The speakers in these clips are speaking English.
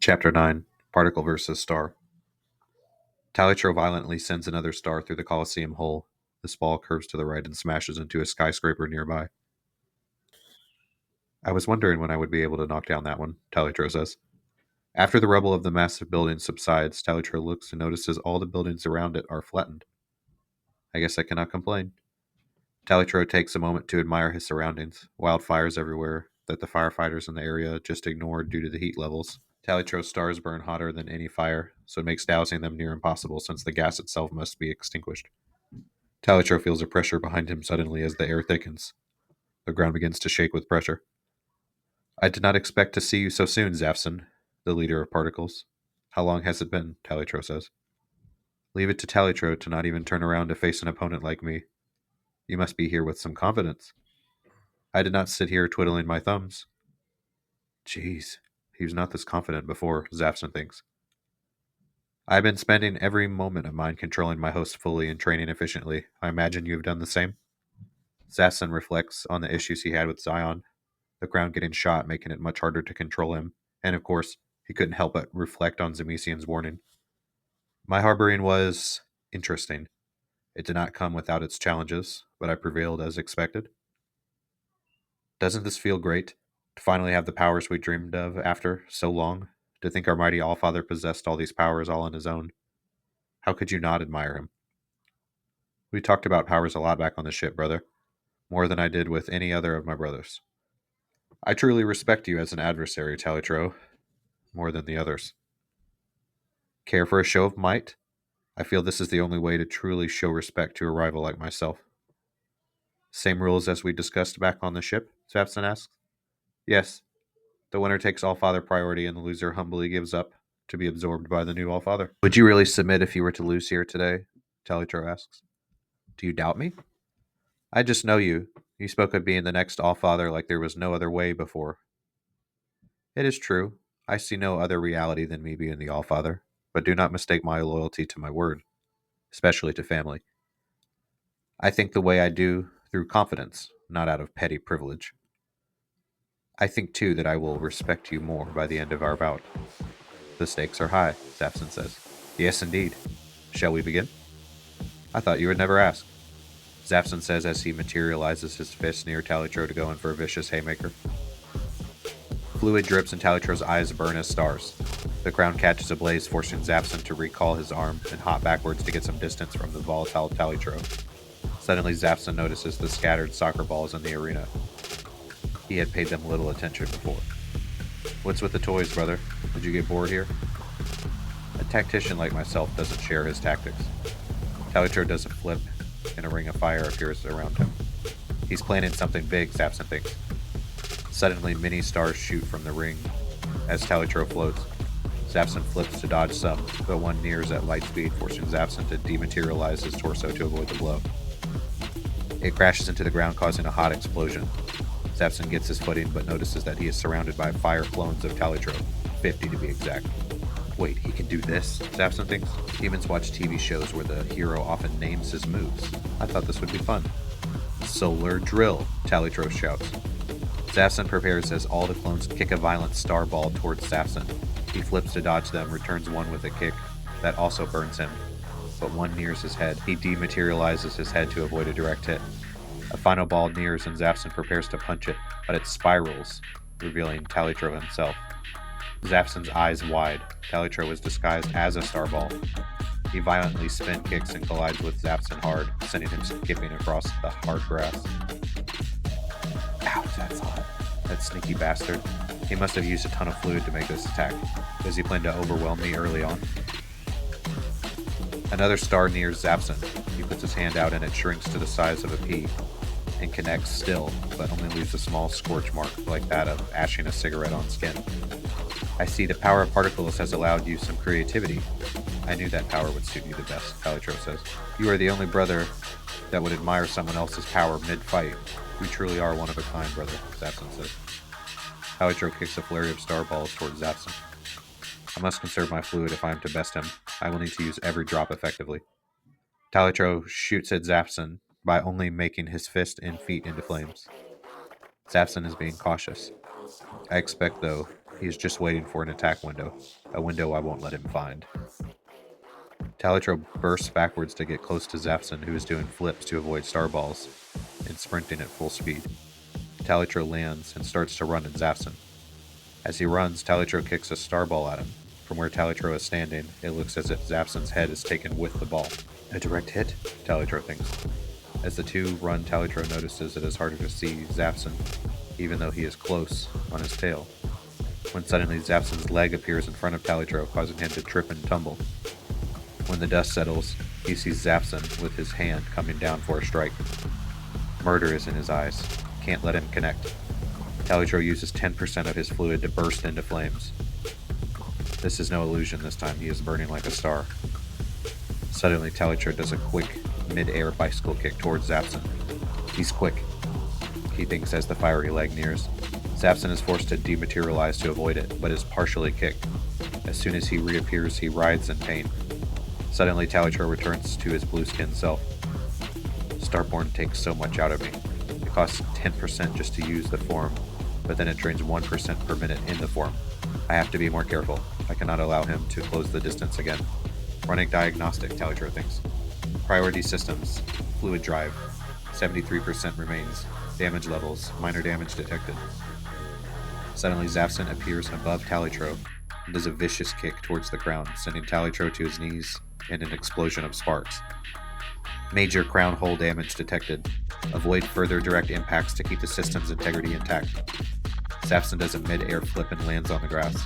Chapter 9 Particle versus Star. Talitroux violently sends another star through the Colosseum hole. This ball curves to the right and smashes into a skyscraper nearby. I was wondering when I would be able to knock down that one, Talitroux says. After the rubble of the massive building subsides, Talitroux looks and notices all the buildings around it are flattened. I guess I cannot complain. Talitroux takes a moment to admire his surroundings. Wildfires everywhere that the firefighters in the area just ignored due to the heat levels. Talitroux's stars burn hotter than any fire, so it makes dousing them near impossible since the gas itself must be extinguished. Talitroux feels a pressure behind him suddenly as the air thickens. The ground begins to shake with pressure. I did not expect to see you so soon, Zafxen, the leader of particles. How long has it been? Talitroux says. Leave it to Talitroux to not even turn around to face an opponent like me. You must be here with some confidence. I did not sit here twiddling my thumbs. Jeez, he was not this confident before, Zafxen thinks. I've been spending every moment of mine controlling my host fully and training efficiently. I imagine you have done the same? Zafxen reflects on the issues he had with Zion, the ground getting shot, making it much harder to control him, and of course, he couldn't help but reflect on Xemezian's warning. My harboring was interesting. It did not come without its challenges, but I prevailed as expected. Doesn't this feel great? To finally have the powers we dreamed of after so long? To think our mighty Allfather possessed all these powers all on his own? How could you not admire him? We talked about powers a lot back on the ship, brother. More than I did with any other of my brothers. I truly respect you as an adversary, Talitroux. More than the others. Care for a show of might? I feel this is the only way to truly show respect to a rival like myself. Same rules as we discussed back on the ship? Zafxen asks. Yes. The winner takes Allfather priority and the loser humbly gives up to be absorbed by the new Allfather. Would you really submit if you were to lose here today? Talitroux asks. Do you doubt me? I just know you. You spoke of being the next Allfather like there was no other way before. It is true. I see no other reality than me being the Allfather, but do not mistake my loyalty to my word, especially to family. I think the way I do through confidence, not out of petty privilege. I think, too, that I will respect you more by the end of our bout. The stakes are high, Zafxen says. Yes, indeed. Shall we begin? I thought you would never ask. Zafxen says as he materializes his fist near Talitroux to go in for a vicious haymaker. Fluid drips and Talitroux's eyes burn as stars. The ground catches ablaze, forcing Zafxen to recall his arm and hop backwards to get some distance from the volatile Talitroux. Suddenly, Zafxen notices the scattered soccer balls in the arena. He had paid them little attention before. What's with the toys, brother? Did you get bored here? A tactician like myself doesn't share his tactics. Talitroux does a flip, and a ring of fire appears around him. He's planning something big, Zafxen thinks. Suddenly, many stars shoot from the ring as Talitroux floats. Zafxen flips to dodge some, but one nears at light speed, forcing Zafxen to dematerialize his torso to avoid the blow. It crashes into the ground, causing a hot explosion. Zafxen gets his footing, but notices that he is surrounded by fire clones of Talitroux, 50 to be exact. Wait, he can do this? Zafxen thinks. Humans watch TV shows where the hero often names his moves. I thought this would be fun. Solar drill, Talitroux shouts. Zafxen prepares as all the clones kick a violent star ball towards Zafxen. He flips to dodge them, returns one with a kick that also burns him, but one nears his head. He dematerializes his head to avoid a direct hit. A final ball nears and Zafxen prepares to punch it, but it spirals, revealing Talitroux himself. Zafxen's eyes wide. Talitroux is disguised as a starball. He violently spin kicks and collides with Zafxen hard, sending him skipping across the hard grass. Ouch, that's hot. That sneaky bastard. He must have used a ton of fluid to make this attack. Does he plan to overwhelm me early on? Another star nears Zafxen. He puts his hand out and it shrinks to the size of a pea and connects still, but only leaves a small scorch mark like that of ashing a cigarette on skin. I see the power of particles has allowed you some creativity. I knew that power would suit you the best, Talitroux says. You are the only brother that would admire someone else's power mid-fight. You truly are one of a kind, brother, Zafxen says. Talitroux kicks a flurry of star balls towards Zafxen. I must conserve my fluid if I am to best him. I will need to use every drop effectively. Talitroux shoots at Zafxen by only making his fist and feet into flames. Zafxen is being cautious. I expect, though, He is just waiting for an attack window, a window I won't let him find. Talitro bursts backwards to get close to Zafxen, who is doing flips to avoid starballs and sprinting at full speed. Talitro lands and starts to run at Zafxen. As he runs, Talitro kicks a starball at him. From where Talitro is standing, it looks as if Zafxen's head is taken with the ball. A direct hit, Talitro thinks. As the two run, Talitro notices it is harder to see Zafxen, even though he is close, on his tail. When suddenly Zafxen's leg appears in front of Talitro, causing him to trip and tumble. When the dust settles, he sees Zafxen with his hand coming down for a strike. Murder is in his eyes. Can't let him connect. Talitro uses 10% of his fluid to burst into flames. This is no illusion this time, he is burning like a star. Suddenly, Talitro does a quick, mid-air bicycle kick towards Zafxen. He's quick, he thinks as the fiery leg nears. Zafxen is forced to dematerialize to avoid it, but is partially kicked. As soon as he reappears, he writhes in pain. Suddenly, Talitro returns to his blue-skinned self. Starborn takes so much out of me. It costs 10% just to use the form, but then it drains 1% per minute in the form. I have to be more careful. I cannot allow him to close the distance again. Running diagnostic, Talitro thinks. Priority systems. Fluid drive. 73% remains. Damage levels. Minor damage detected. Suddenly, Zafxen appears above Talitro and does a vicious kick towards the ground, sending Talitro to his knees in an explosion of sparks. Major crown hole damage detected. Avoid further direct impacts to keep the system's integrity intact. Zafxen does a mid-air flip and lands on the grass.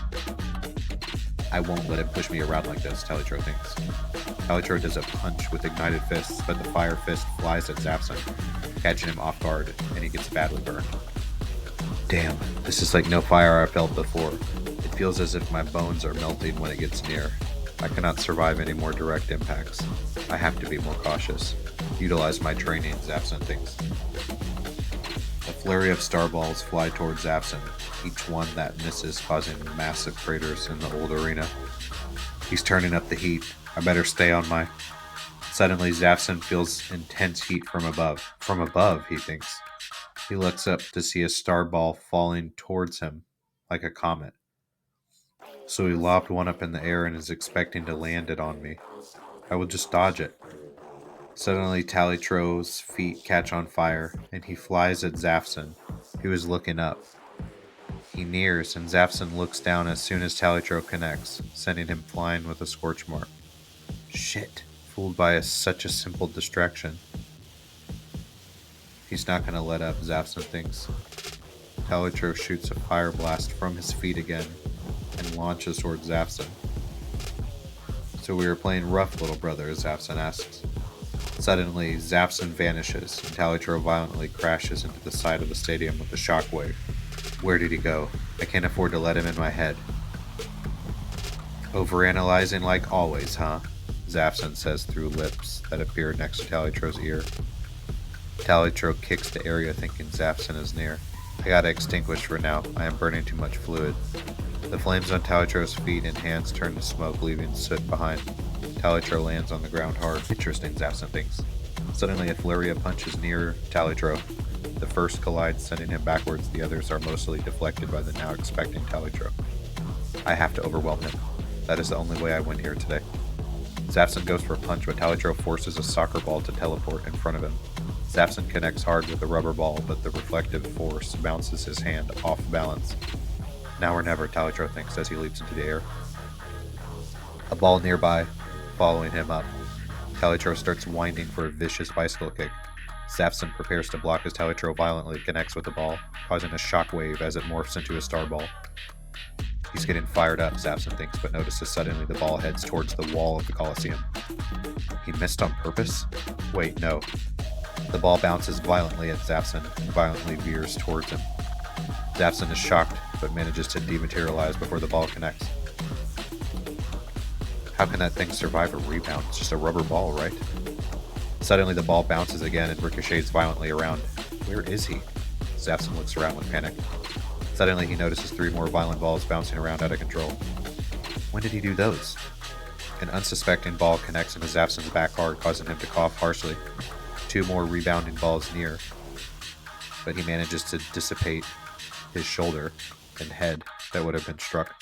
I won't let him push me around like this, Talitro thinks. Talitro does a punch with ignited fists, but the fire fist flies at Zafxen, catching him off guard, and he gets badly burned. Damn, this is like no fire I've felt before. It feels as if my bones are melting when it gets near. I cannot survive any more direct impacts. I have to be more cautious. Utilize my training, Zafxen thinks. A flurry of starballs fly towards Zafxen, each one that misses causing massive craters in the old arena. He's turning up the heat. I better stay on my... Suddenly, Zafxen feels intense heat from above. From above, he thinks. He looks up to see a starball falling towards him, like a comet. So he lobbed one up in the air and is expecting to land it on me. I will just dodge it. Suddenly, Talitro's feet catch on fire, and he flies at Zafxen, who is looking up. He nears, and Zafxen looks down as soon as Talitro connects, sending him flying with a scorch mark. Shit, fooled by such a simple distraction. He's not going to let up, Zafxen thinks. Talitro shoots a fire blast from his feet again, and launches towards Zafxen. So we are playing rough, little brother, Zafxen asks. Suddenly, Zafxen vanishes, and Talitro violently crashes into the side of the stadium with a shockwave. Where did he go? I can't afford to let him in my head. Overanalyzing like always, huh? Zafxen says through lips that appear next to Talitro's ear. Talitro kicks the area thinking Zafxen is near. I gotta extinguish for now. I am burning too much fluid. The flames on Talitro's feet and hands turn to smoke, leaving soot behind. Talitro lands on the ground hard. Interesting, Zafxen thinks. Suddenly, a flurry of punches near Talitro. The first collides, sending him backwards. The others are mostly deflected by the now expecting Talitro. I have to overwhelm him. That is the only way I win here today. Zafxen goes for a punch, but Talitro forces a soccer ball to teleport in front of him. Zafxen connects hard with the rubber ball, but the reflective force bounces his hand off balance. Now or never, Talitro thinks as he leaps into the air. A ball nearby, following him up. Talitro starts winding for a vicious bicycle kick. Zafxen prepares to block as Talitro violently connects with the ball, causing a shockwave as it morphs into a starball. He's getting fired up, Zafxen thinks, but notices suddenly the ball heads towards the wall of the Colosseum. He missed on purpose? Wait, no. The ball bounces violently at Zafxen and violently veers towards him. Zafxen is shocked, but manages to dematerialize before the ball connects. How can that thing survive a rebound? It's just a rubber ball, right? Suddenly the ball bounces again and ricochets violently around. Where is he? Zafxen looks around with panic. Suddenly he notices 3 more violent balls bouncing around out of control. When did he do those? An unsuspecting ball connects into Zafxen's back hard, causing him to cough harshly. 2 more rebounding balls near, but he manages to dissipate his shoulder and head that would have been struck.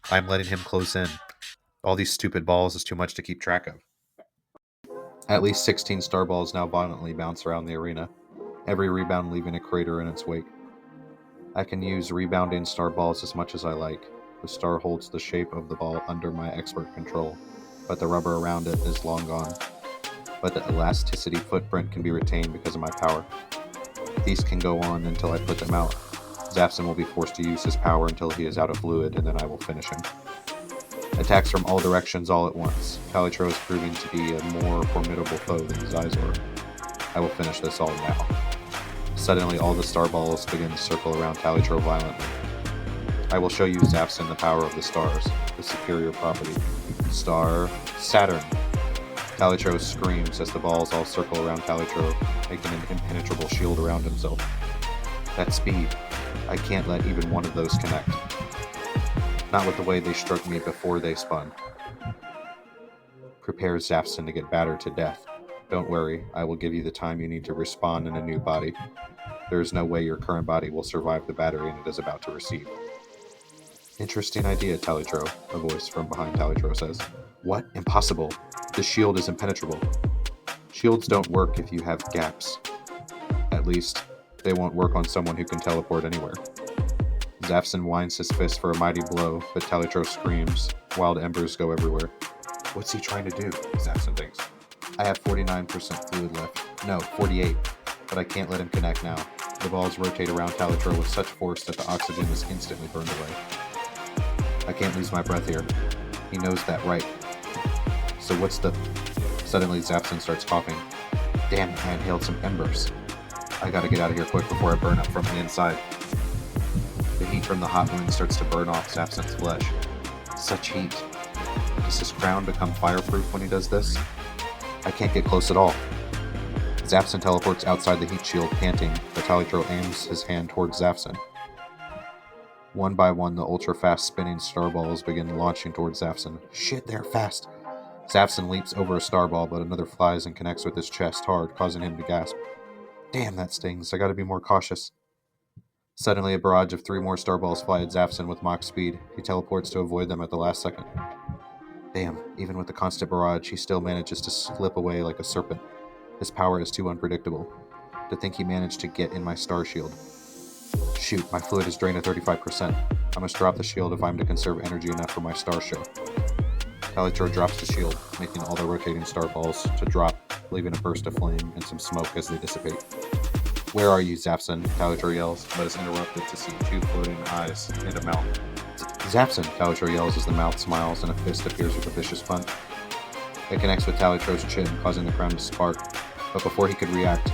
I'm letting him close in. All these stupid balls is too much to keep track of. At least 16 star balls now violently bounce around the arena, every rebound leaving a crater in its wake. I can use rebounding star balls as much as I like. The star holds the shape of the ball under my expert control, but the rubber around it is long gone. But the elasticity footprint can be retained because of my power. These can go on until I put them out. Zafxen will be forced to use his power until he is out of fluid, and then I will finish him. Attacks from all directions all at once. Talitroux is proving to be a more formidable foe than Xizor. I will finish this all now. Suddenly, all the star balls begin to circle around Talitroux violently. I will show you, Zafxen, the power of the stars, the superior property. Star Saturn. Talitroux screams as the balls all circle around Talitroux, making an impenetrable shield around himself. That speed. I can't let even one of those connect. Not with the way they struck me before they spun. Prepare Zafxen to get battered to death. Don't worry, I will give you the time you need to respawn in a new body. There is no way your current body will survive the battering it is about to receive. Interesting idea, Talitroux, a voice from behind Talitroux says. What? Impossible. The shield is impenetrable. Shields don't work if you have gaps. At least, they won't work on someone who can teleport anywhere. Zafxen winds his fist for a mighty blow, but Talitroux screams. Wild embers go everywhere. What's he trying to do? Zafxen thinks. I have 49% fluid left. No, 48. But I can't let him connect now. The balls rotate around Talitroux with such force that the oxygen is instantly burned away. I can't lose my breath here. He knows that, right? So what's the... Suddenly Zafxen starts coughing. Damn, I inhaled some embers. I gotta get out of here quick before I burn up from the inside. The heat from the hot wind starts to burn off Zafxen's flesh. Such heat. Does his crown become fireproof when he does this? I can't get close at all. Zafxen teleports outside the heat shield, panting, but Talitroux aims his hand towards Zafxen. One by one, the ultra-fast spinning starballs begin launching towards Zafxen. Shit, they're fast! Zafxen leaps over a starball, but another flies and connects with his chest hard, causing him to gasp. Damn, that stings. I gotta be more cautious. Suddenly, a barrage of 3 more starballs fly at Zafxen with Mach speed. He teleports to avoid them at the last second. Damn, even with the constant barrage, he still manages to slip away like a serpent. His power is too unpredictable. To think he managed to get in my star shield. Shoot, my fluid is drained to 35%. I must drop the shield if I'm to conserve energy enough for my star show. Talitroux drops the shield, making all the rotating star balls to drop, leaving a burst of flame and some smoke as they dissipate. Where are you, Zafxen? Talitroux yells, but is interrupted to see 2 floating eyes and a mouth. Zafxen! Talitroux yells as the mouth smiles and a fist appears with a vicious punch. It connects with Talitroux's chin, causing the crown to spark, but before he could react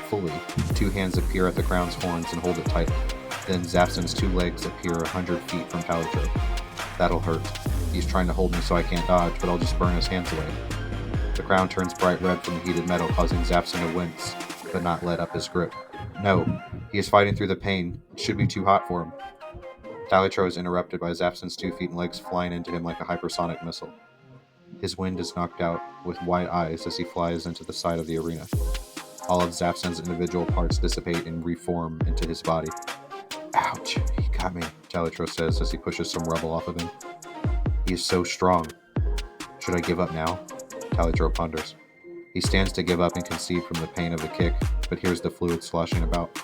fully, 2 hands appear at the crown's horns and hold it tightly. Then Zafxen's 2 legs appear 100 feet from Talitroux. That'll hurt. He's trying to hold me so I can't dodge, but I'll just burn his hands away. The crown turns bright red from the heated metal, causing Zafxen to wince, but not let up his grip. No, he is fighting through the pain. It should be too hot for him. Talitroux is interrupted by Zafxen's 2 feet and legs flying into him like a hypersonic missile. His wind is knocked out, with wide eyes as he flies into the side of the arena. All of Zafxen's individual parts dissipate and reform into his body. Ouch, he got me, Talitroux says as he pushes some rubble off of him. He is so strong. Should I give up now? Talitroux ponders. He stands to give up and concede from the pain of the kick, but hears the fluid sloshing about.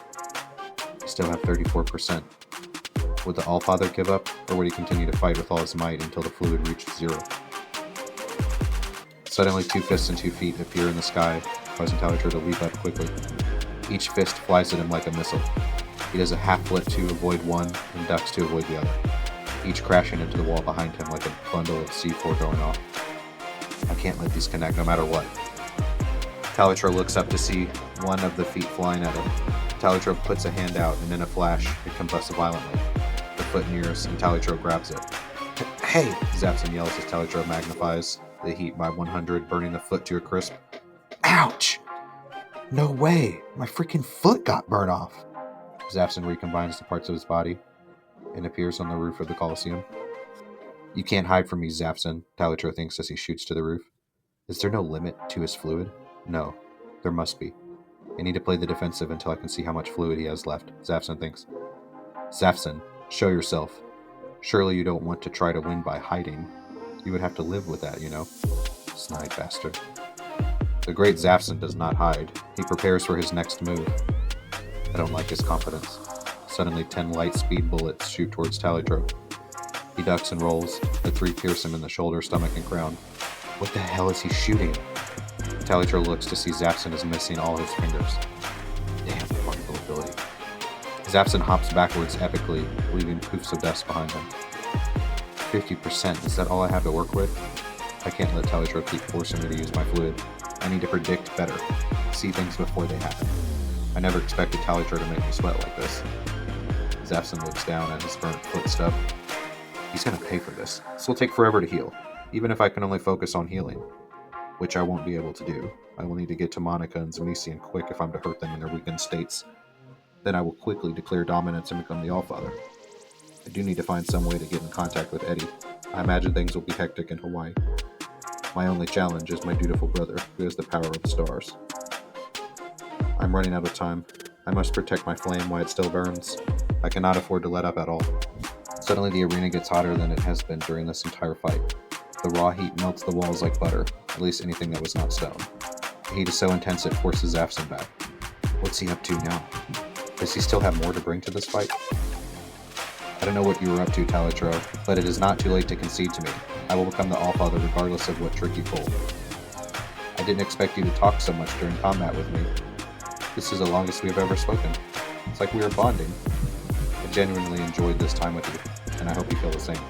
I still have 34%. Would the Allfather give up, or would he continue to fight with all his might until the fluid reached 0? Suddenly, 2 fists and 2 feet appear in the sky, causing Talitroux to leap up quickly. Each fist flies at him like a missile. He does a half-flip to avoid one and ducks to avoid the other, each crashing into the wall behind him like a bundle of C4 going off. I can't let these connect no matter what. Talitroux looks up to see one of the feet flying at him. Talitroux puts a hand out, and in a flash, it combusts violently. The foot nears, and Talitroux grabs it. Hey! Zafxen yells as Talitroux magnifies the heat by 100, burning the foot to a crisp. Ouch! No way! My freaking foot got burned off! Zafxen recombines the parts of his body and appears on the roof of the Colosseum. You can't hide from me, Zafxen, Talitroux thinks as he shoots to the roof. Is there no limit to his fluid? No, there must be. I need to play the defensive until I can see how much fluid he has left, Zafxen thinks. Zafxen, show yourself. Surely you don't want to try to win by hiding. You would have to live with that, you know. Snide bastard. The great Zafxen does not hide. He prepares for his next move. I don't like his confidence. Suddenly 10 light speed bullets shoot towards Talitroux. He ducks and rolls. The 3 pierce him in the shoulder, stomach, and crown. What the hell is he shooting? Talitroux looks to see Zafxen is missing all his fingers. Damn particle ability. Zafxen hops backwards epically, leaving poofs of dust behind him. 50%, is that all I have to work with? I can't let Talitroux keep forcing me to use my fluid. I need to predict better, see things before they happen. I never expected Talitroux to make me sweat like this. Zafxen looks down at his burnt foot stub. He's gonna pay for this. This will take forever to heal, even if I can only focus on healing, which I won't be able to do. I will need to get to Lanaka and Xemezian quick if I'm to hurt them in their weakened states. Then I will quickly declare dominance and become the Allfather. I do need to find some way to get in contact with Eddy. I imagine things will be hectic in Hawaii. My only challenge is my dutiful brother, who has the power of the stars. I'm running out of time. I must protect my flame while it still burns. I cannot afford to let up at all. Suddenly the arena gets hotter than it has been during this entire fight. The raw heat melts the walls like butter, at least anything that was not stone. The heat is so intense it forces Zafxen back. What's he up to now? Does he still have more to bring to this fight? I don't know what you were up to, Talitroux, but it is not too late to concede to me. I will become the Allfather regardless of what trick you pull. I didn't expect you to talk so much during combat with me. This is the longest we have ever spoken. It's like we are bonding. I genuinely enjoyed this time with you, and I hope you feel the same.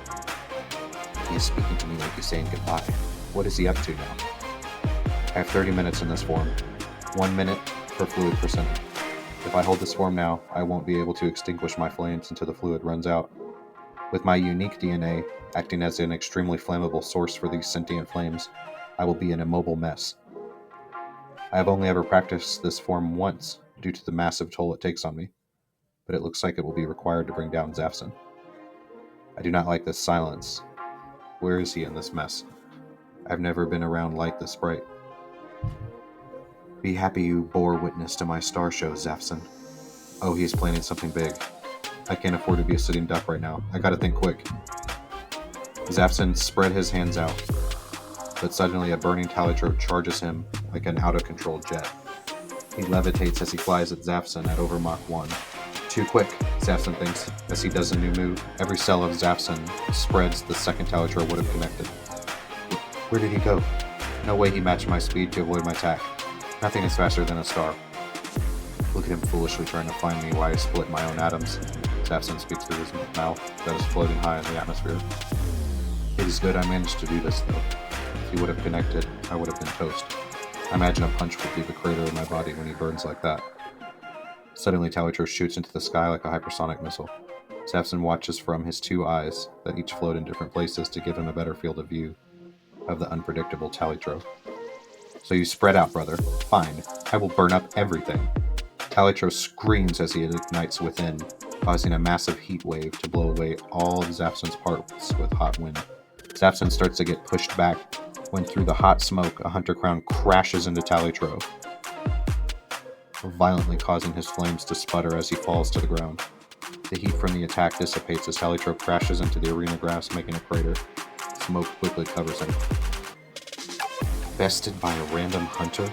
He is speaking to me like he's saying goodbye. What is he up to now? I have 30 minutes in this form. 1 minute per fluid percentage. If I hold this form now, I won't be able to extinguish my flames until the fluid runs out. With my unique DNA acting as an extremely flammable source for these sentient flames, I will be an immobile mess. I have only ever practiced this form once due to the massive toll it takes on me, but it looks like it will be required to bring down Zafxen. I do not like this silence. Where is he in this mess? I've never been around light this bright. Be happy you bore witness to my star show, Zafxen. Oh, he is planning something big. I can't afford to be a sitting duck right now. I gotta think quick. Zafxen spread his hands out, but suddenly a burning Talitroux charges him like an out-of-control jet. He levitates as he flies at Zafxen at over Mach 1. Too quick, Zafxen thinks, as he does a new move. Every cell of Zafxen spreads the second Talitroux would have connected. Where did he go? No way he matched my speed to avoid my attack. Nothing is faster than a star. Look at him foolishly trying to find me while I split my own atoms. Zafxen speaks through his mouth that is floating high in the atmosphere. It is good I managed to do this, though. If he would have connected, I would have been toast. I imagine a punch would leave a crater in my body when he burns like that. Suddenly, Talitroux shoots into the sky like a hypersonic missile. Zafxen watches from his 2 eyes that each float in different places to give him a better field of view of the unpredictable Talitroux. So you spread out, brother. Fine. I will burn up everything. Talitroux screams as he ignites within, causing a massive heat wave to blow away all of Zafxen's parts with hot wind. Zafxen starts to get pushed back when through the hot smoke, a hunter crown crashes into Talitroux, violently causing his flames to sputter as he falls to the ground. The heat from the attack dissipates as Talitroux crashes into the arena grass, making a crater. Smoke quickly covers him. Bested by a random hunter?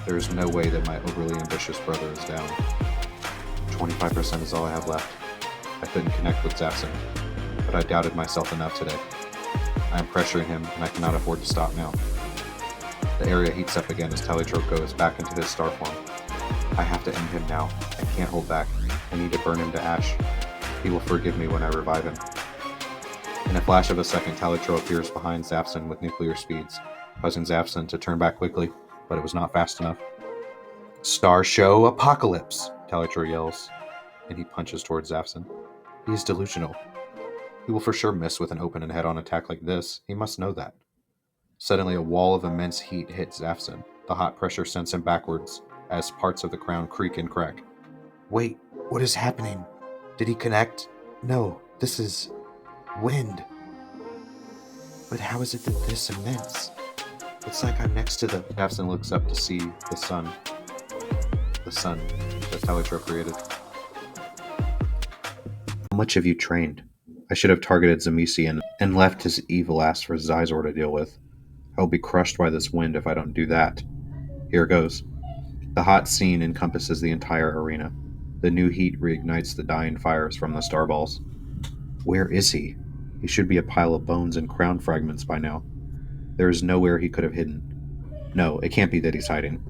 There is no way that my overly ambitious brother is down. 25% is all I have left. I couldn't connect with Zafxen, but I doubted myself enough today. I am pressuring him, and I cannot afford to stop now. The area heats up again as Talitroux goes back into his star form. I have to end him now. I can't hold back. I need to burn him to ash. He will forgive me when I revive him. In a flash of a second, Talitroux appears behind Zafxen with nuclear speeds, causing Zafxen to turn back quickly, but it was not fast enough. Star Show Apocalypse! Talitroux yells, and he punches towards Zafxen. He is delusional. He will for sure miss with an open and head-on attack like this. He must know that. Suddenly, a wall of immense heat hits Zafxen. The hot pressure sends him backwards, as parts of the crown creak and crack. Wait, what is happening? Did he connect? No, this is wind. But how is it that this immense? It's like I'm next to the... Zafxen looks up to see the sun. The sun that Talitroux created. How much have you trained? I should have targeted Xemezian and left his evil ass for Xizor to deal with. I will be crushed by this wind if I don't do that. Here goes. The hot scene encompasses the entire arena. The new heat reignites the dying fires from the starballs. Where is he? He should be a pile of bones and crown fragments by now. There is nowhere he could have hidden. No, it can't be that he's hiding.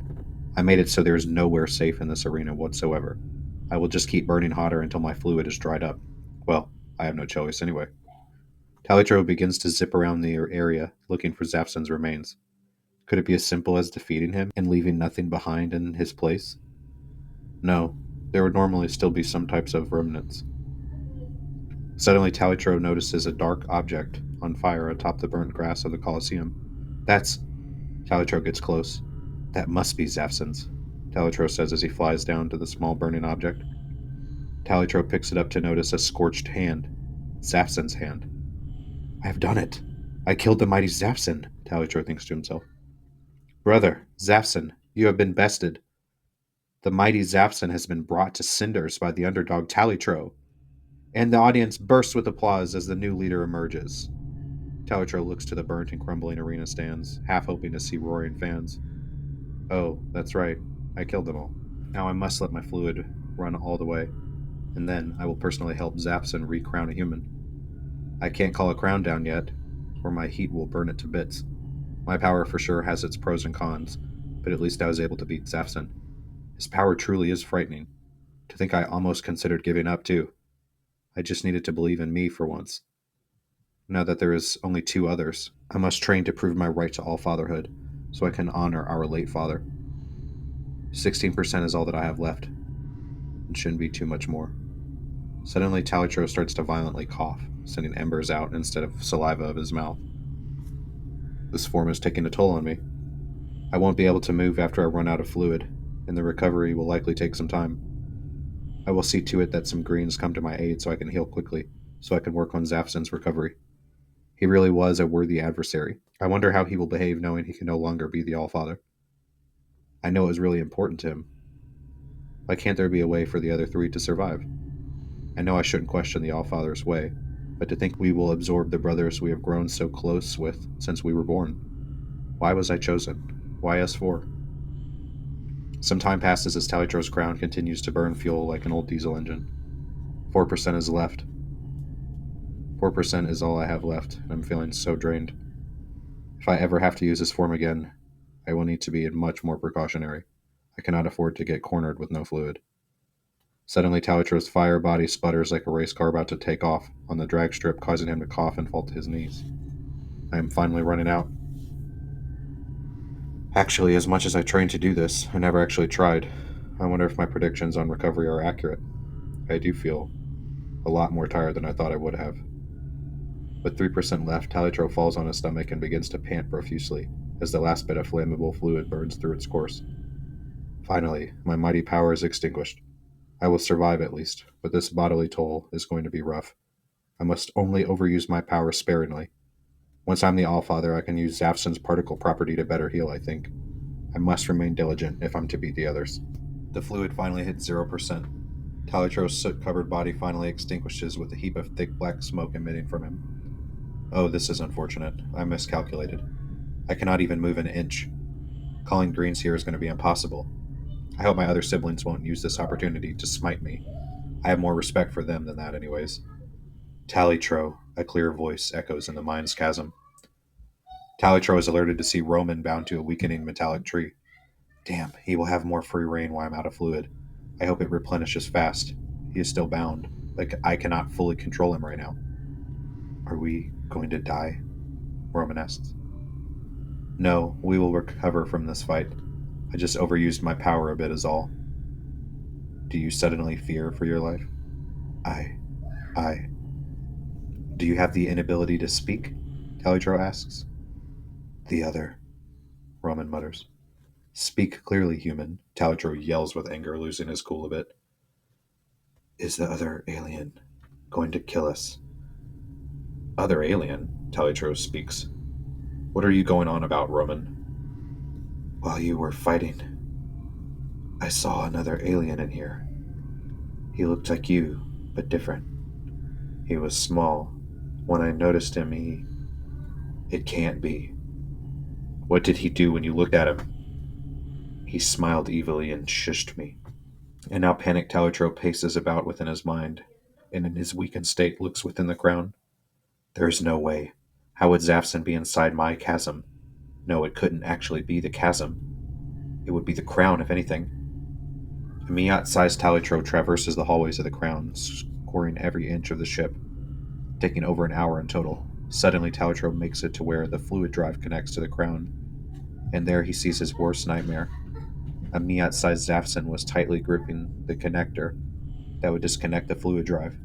I made it so there is nowhere safe in this arena whatsoever. I will just keep burning hotter until my fluid is dried up. Well, I have no choice anyway. Talitroux begins to zip around the area, looking for Zafxen's remains. Could it be as simple as defeating him and leaving nothing behind in his place? No, there would normally still be some types of remnants. Suddenly, Talitroux notices a dark object on fire atop the burnt grass of the Colosseum. That's... Talitroux gets close. That must be Zafxen's, Talitroux says as he flies down to the small burning object. Talitroux picks it up to notice a scorched hand. Zafxen's hand. I have done it. I killed the mighty Zafxen, Talitroux thinks to himself. Brother, Zafxen, you have been bested. The mighty Zafxen has been brought to cinders by the underdog Talitroux. And the audience bursts with applause as the new leader emerges. Talitroux looks to the burnt and crumbling arena stands, half hoping to see roaring fans. Oh, that's right. I killed them all. Now I must let my fluid run all the way, and then I will personally help Zafxen re-crown a human. I can't call a crown down yet, or my heat will burn it to bits. My power for sure has its pros and cons, but at least I was able to beat Zafxen. His power truly is frightening. To think I almost considered giving up too. I just needed to believe in me for once. Now that there is only 2 others, I must train to prove my right to all fatherhood, so I can honor our late father. 16% is all that I have left. It shouldn't be too much more. Suddenly, Talitroux starts to violently cough, sending embers out instead of saliva of his mouth. This form is taking a toll on me. I won't be able to move after I run out of fluid, and the recovery will likely take some time. I will see to it that some greens come to my aid so I can heal quickly, so I can work on Zafxen's recovery. He really was a worthy adversary. I wonder how he will behave knowing he can no longer be the Allfather. I know it was really important to him. Why can't there be a way for the other 3 to survive? I know I shouldn't question the Allfather's way, but to think we will absorb the brothers we have grown so close with since we were born. Why was I chosen? Why us 4? Some time passes as Talitroux's crown continues to burn fuel like an old diesel engine. 4% is left. 4% is all I have left, and I'm feeling so drained. If I ever have to use this form again, I will need to be much more precautionary. I cannot afford to get cornered with no fluid. Suddenly, Talitroux's fire body sputters like a race car about to take off on the drag strip, causing him to cough and fall to his knees. I am finally running out. Actually, as much as I trained to do this, I never actually tried. I wonder if my predictions on recovery are accurate. I do feel a lot more tired than I thought I would have. With 3% left, Talitroux falls on his stomach and begins to pant profusely as the last bit of flammable fluid burns through its course. Finally, my mighty power is extinguished. I will survive at least, but this bodily toll is going to be rough. I must only overuse my power sparingly. Once I'm the Allfather, I can use Zafxen's particle property to better heal, I think. I must remain diligent if I'm to beat the others. The fluid finally hits 0%. Talitroux's soot-covered body finally extinguishes with a heap of thick black smoke emitting from him. Oh, this is unfortunate. I miscalculated. I cannot even move an inch. Calling greens here is going to be impossible. I hope my other siblings won't use this opportunity to smite me. I have more respect for them than that anyways. Talitroux, a clear voice echoes in the mind's chasm. Talitroux is alerted to see Roman bound to a weakening metallic tree. Damn, he will have more free reign while I'm out of fluid. I hope it replenishes fast. He is still bound, but I cannot fully control him right now. Are we going to die? Roman asks. No, we will recover from this fight. I just overused my power a bit is all. Do you suddenly fear for your life? I. Do you have the inability to speak? Talitroux asks. The other, Roman mutters. Speak clearly, human, Talitroux yells with anger, losing his cool a bit. Is the other alien going to kill us? Other alien? Talitroux speaks. What are you going on about, Roman? While you were fighting, I saw another alien in here. He looked like you, but different. He was small. When I noticed him, It can't be. What did he do when you looked at him? He smiled evilly and shushed me. And now panicked Talitroux paces about within his mind, and in his weakened state looks within the crown. There is no way. How would Zafxen be inside my chasm? No, it couldn't actually be the chasm. It would be the crown, if anything. A Miat-sized Talitroux traverses the hallways of the crown, scoring every inch of the ship, taking over an hour in total. Suddenly, Talitroux makes it to where the fluid drive connects to the crown, and there he sees his worst nightmare. A Miat-sized Zafxen was tightly gripping the connector that would disconnect the fluid drive.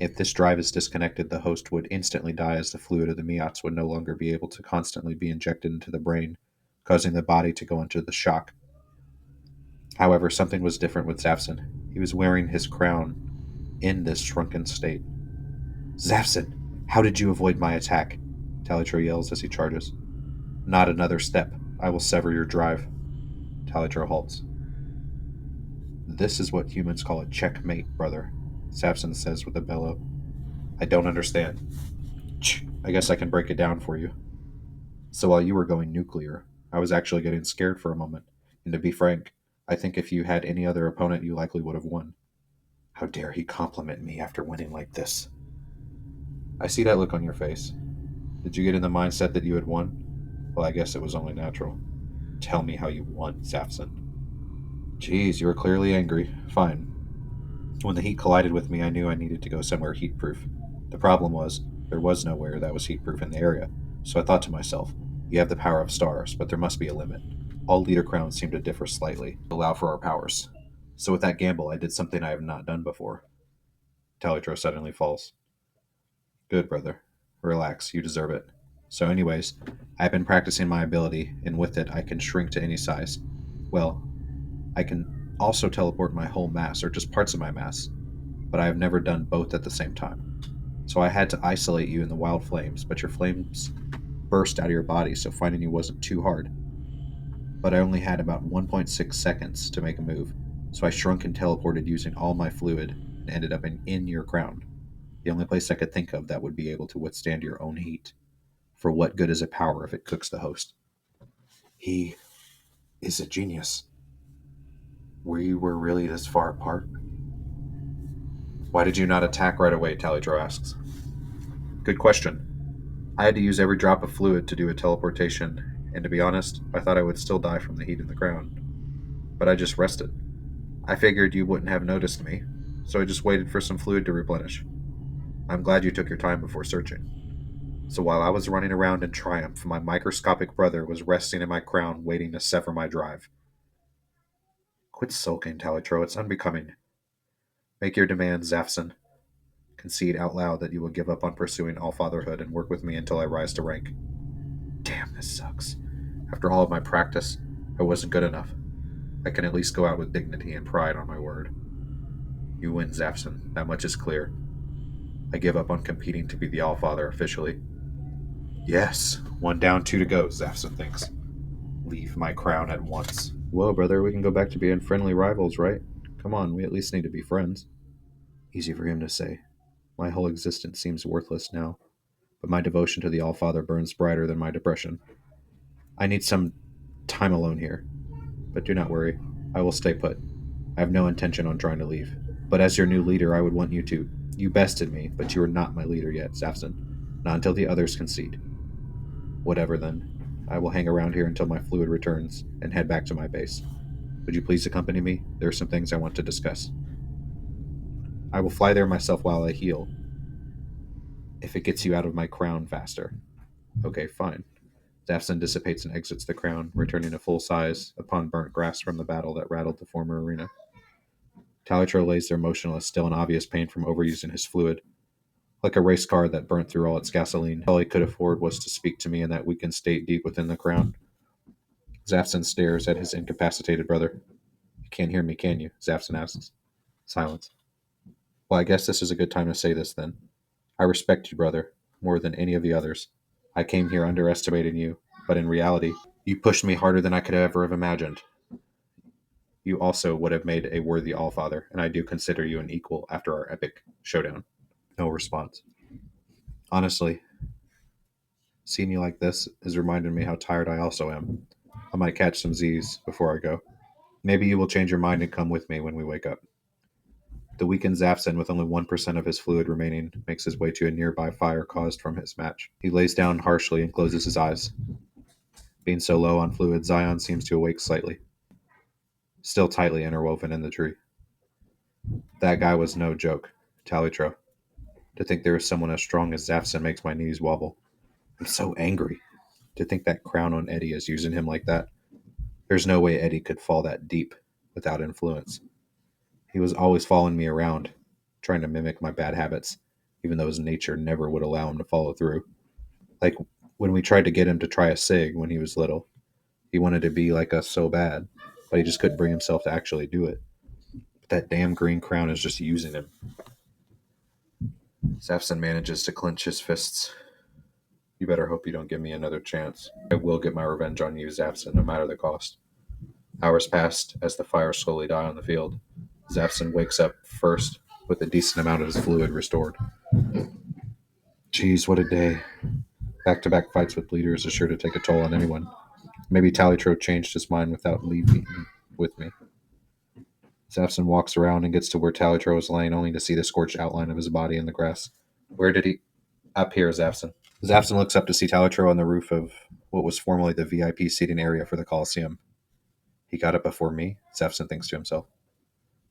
If this drive is disconnected, the host would instantly die as the fluid of the Miats would no longer be able to constantly be injected into the brain, causing the body to go into the shock. However, something was different with Zafxen. He was wearing his crown in this shrunken state. Zafxen, how did you avoid my attack? Talitroux yells as he charges. Not another step. I will sever your drive. Talitroux halts. This is what humans call a checkmate, brother, Zafxen says with a bellow. I don't understand. I guess I can break it down for you. So while you were going nuclear, I was actually getting scared for a moment. And to be frank, I think if you had any other opponent, you likely would have won. How dare he compliment me after winning like this? I see that look on your face. Did you get in the mindset that you had won? Well, I guess it was only natural. Tell me how you won, Zafxen. Geez, you were clearly angry. Fine. When the heat collided with me, I knew I needed to go somewhere heat-proof. The problem was, there was nowhere that was heat-proof in the area, so I thought to myself, you have the power of stars, but there must be a limit. All leader crowns seem to differ slightly, to allow for our powers. So with that gamble, I did something I have not done before. Talitroux suddenly falls. Good, brother. Relax, you deserve it. So anyways, I've been practicing my ability, and with it, I can shrink to any size. Well, I can also teleport my whole mass, or just parts of my mass, but I have never done both at the same time. So I had to isolate you in the wild flames, but your flames burst out of your body, so finding you wasn't too hard. But I only had about 1.6 seconds to make a move, so I shrunk and teleported using all my fluid and ended up in your crown. The only place I could think of that would be able to withstand your own heat. For what good is a power if it cooks the host? He is a genius. We were really this far apart. Why did you not attack right away? Talitroux asks. Good question. I had to use every drop of fluid to do a teleportation, and to be honest, I thought I would still die from the heat in the ground. But I just rested. I figured you wouldn't have noticed me, so I just waited for some fluid to replenish. I'm glad you took your time before searching. So while I was running around in triumph, my microscopic brother was resting in my crown waiting to sever my drive. Quit sulking, Talitroux, it's unbecoming. Make your demands, Zafxen. Concede out loud that you will give up on pursuing all-fatherhood and work with me until I rise to rank. Damn, this sucks. After all of my practice, I wasn't good enough. I can at least go out with dignity and pride on my word. You win, Zafxen. That much is clear. I give up on competing to be the Allfather officially. Yes, one down, two to go, Zafxen thinks. Leave my crown at once. Whoa, brother, we can go back to being friendly rivals, right? Come on, we at least need to be friends. Easy for him to say. My whole existence seems worthless now, but my devotion to the Allfather burns brighter than my depression. I need some time alone here, but do not worry. I will stay put. I have no intention on trying to leave. But as your new leader, I would want you to. You bested me, but you are not my leader yet, Zafxen. Not until the others concede. Whatever then. I will hang around here until my fluid returns and head back to my base. Would you please accompany me? There are some things I want to discuss. I will fly there myself while I heal, if it gets you out of my crown faster. Okay, fine. Zafxen dissipates and exits the crown, returning to full size upon burnt grass from the battle that rattled the former arena. Talitroux lays there motionless, still in obvious pain from overusing his fluid. Like a race car that burnt through all its gasoline, all he could afford was to speak to me in that weakened state deep within the crown. Zafxen stares at his incapacitated brother. You can't hear me, can you? Zafxen asks. Silence. Well, I guess this is a good time to say this then. I respect you, brother, more than any of the others. I came here underestimating you, but in reality, you pushed me harder than I could ever have imagined. You also would have made a worthy Allfather, and I do consider you an equal after our epic showdown. No response. Honestly, seeing you like this has reminded me how tired I also am. I might catch some Z's before I go. Maybe you will change your mind and come with me when we wake up. The weakened Zafxen, with only 1% of his fluid remaining, makes his way to a nearby fire caused from his match. He lays down harshly and closes his eyes. Being so low on fluid, Zion seems to awake slightly, still tightly interwoven in the tree. That guy was no joke. Talitroux. To think there is someone as strong as Zafxen makes my knees wobble. I'm so angry. To think that crown on Eddy is using him like that. There's no way Eddy could fall that deep without influence. He was always following me around, trying to mimic my bad habits, even though his nature never would allow him to follow through. Like when we tried to get him to try a cig when he was little. He wanted to be like us so bad, but he just couldn't bring himself to actually do it. But that damn green crown is just using him. Zafxen manages to clench his fists. You better hope you don't give me another chance. I will get my revenge on you, Zafxen, no matter the cost. Hours passed as the fire slowly died on the field. Zafxen wakes up first with a decent amount of his fluid restored. Geez, what a day. Back-to-back fights with bleeders is sure to take a toll on anyone. Maybe Talitroux changed his mind without leaving with me. Zafxen walks around and gets to where Talitroux is laying, only to see the scorched outline of his body in the grass. Where did he? Up here, Zafxen. Zafxen looks up to see Talitroux on the roof of what was formerly the VIP seating area for the Coliseum. He got up before me, Zafxen thinks to himself.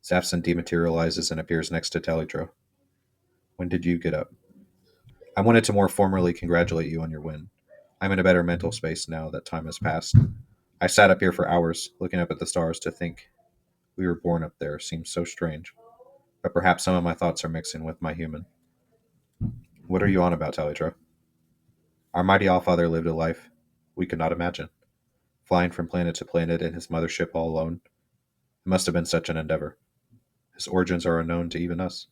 Zafxen dematerializes and appears next to Talitroux. When did you get up? I wanted to more formally congratulate you on your win. I'm in a better mental space now that time has passed. I sat up here for hours, looking up at the stars to think we were born up there seems so strange. But perhaps some of my thoughts are mixing with my human. What are you on about, Talitroux? Our mighty Allfather lived a life we could not imagine, flying from planet to planet in his mothership all alone. It must have been such an endeavor. His origins are unknown to even us,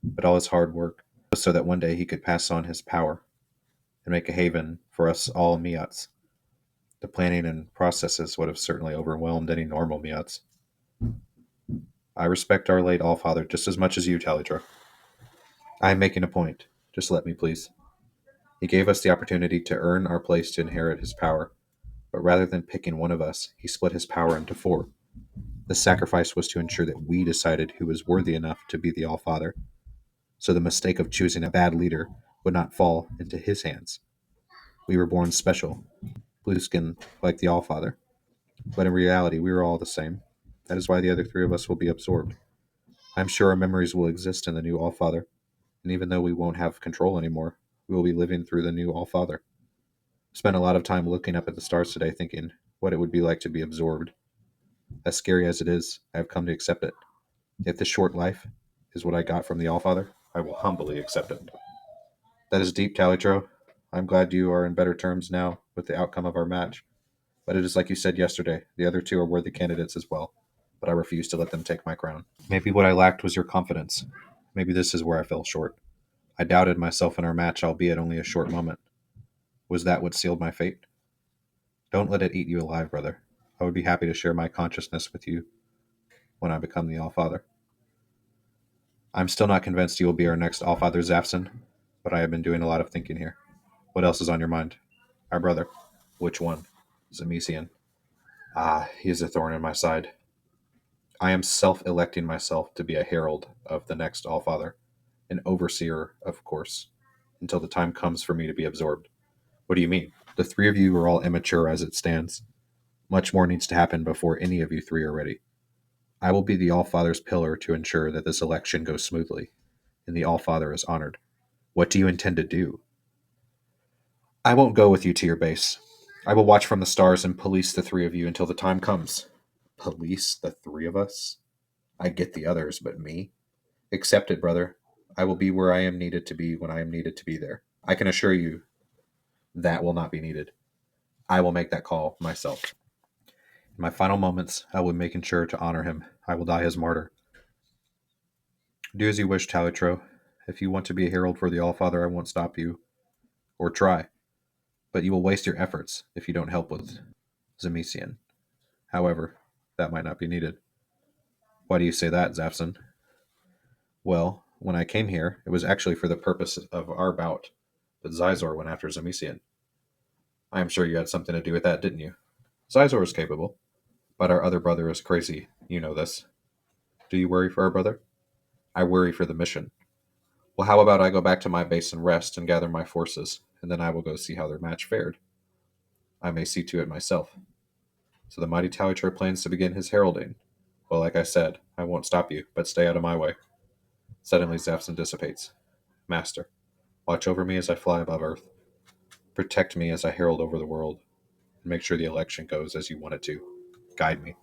but all his hard work was so that one day he could pass on his power and make a haven for us all Miats. The planning and processes would have certainly overwhelmed any normal Miats. I respect our late Allfather just as much as you, Talitroux. I am making a point. Just let me, please. He gave us the opportunity to earn our place to inherit his power, but rather than picking one of us, he split his power into four. The sacrifice was to ensure that we decided who was worthy enough to be the Allfather, so the mistake of choosing a bad leader would not fall into his hands. We were born special, blue skin like the Allfather, but in reality we were all the same. That is why the other three of us will be absorbed. I am sure our memories will exist in the new Allfather, and even though we won't have control anymore, we will be living through the new Allfather. Spent a lot of time looking up at the stars today thinking what it would be like to be absorbed. As scary as it is, I have come to accept it. If this short life is what I got from the Allfather, I will humbly accept it. That is deep, Talitroux. I'm glad you are in better terms now with the outcome of our match. But it is like you said yesterday, the other two are worthy candidates as well. But I refuse to let them take my crown. Maybe what I lacked was your confidence. Maybe this is where I fell short. I doubted myself in our match, albeit only a short moment. Was that what sealed my fate? Don't let it eat you alive, brother. I would be happy to share my consciousness with you when I become the Allfather. I'm still not convinced you will be our next Allfather, Zafxen, but I have been doing a lot of thinking here. What else is on your mind? Our brother. Which one? Xemezian. Ah, he is a thorn in my side. I am self-electing myself to be a herald of the next Allfather, an overseer, of course, until the time comes for me to be absorbed. What do you mean? The three of you are all immature as it stands. Much more needs to happen before any of you three are ready. I will be the Allfather's pillar to ensure that this election goes smoothly, and the Allfather is honored. What do you intend to do? I won't go with you to your base. I will watch from the stars and police the three of you until the time comes. Police the three of us? I get the others, but me? Accept it, brother. I will be where I am needed to be when I am needed to be there. I can assure you that will not be needed. I will make that call myself. In my final moments, I will be making sure to honor him. I will die as martyr. Do as you wish, Talitroux. If you want to be a herald for the Allfather, I won't stop you. Or try. But you will waste your efforts if you don't help with Xemezian. However, that might not be needed. Why do you say that, Zafxen? Well, When I came here, it was actually for the purpose of our bout, but Xizor went after Xemezian. I am sure you had something to do with that, didn't you? Xizor is capable, but our other brother is crazy. You know this. Do you worry for our brother? I worry for the mission. Well, how about I go back to my base and rest and gather my forces, and then I will go see how their match fared. I may see to it myself. So the mighty Talitroux plans to begin his heralding. Well, like I said, I won't stop you, but stay out of my way. Suddenly Zafxen dissipates. Master, watch over me as I fly above Earth. Protect me as I herald over the world. And make sure the election goes as you want it to. Guide me.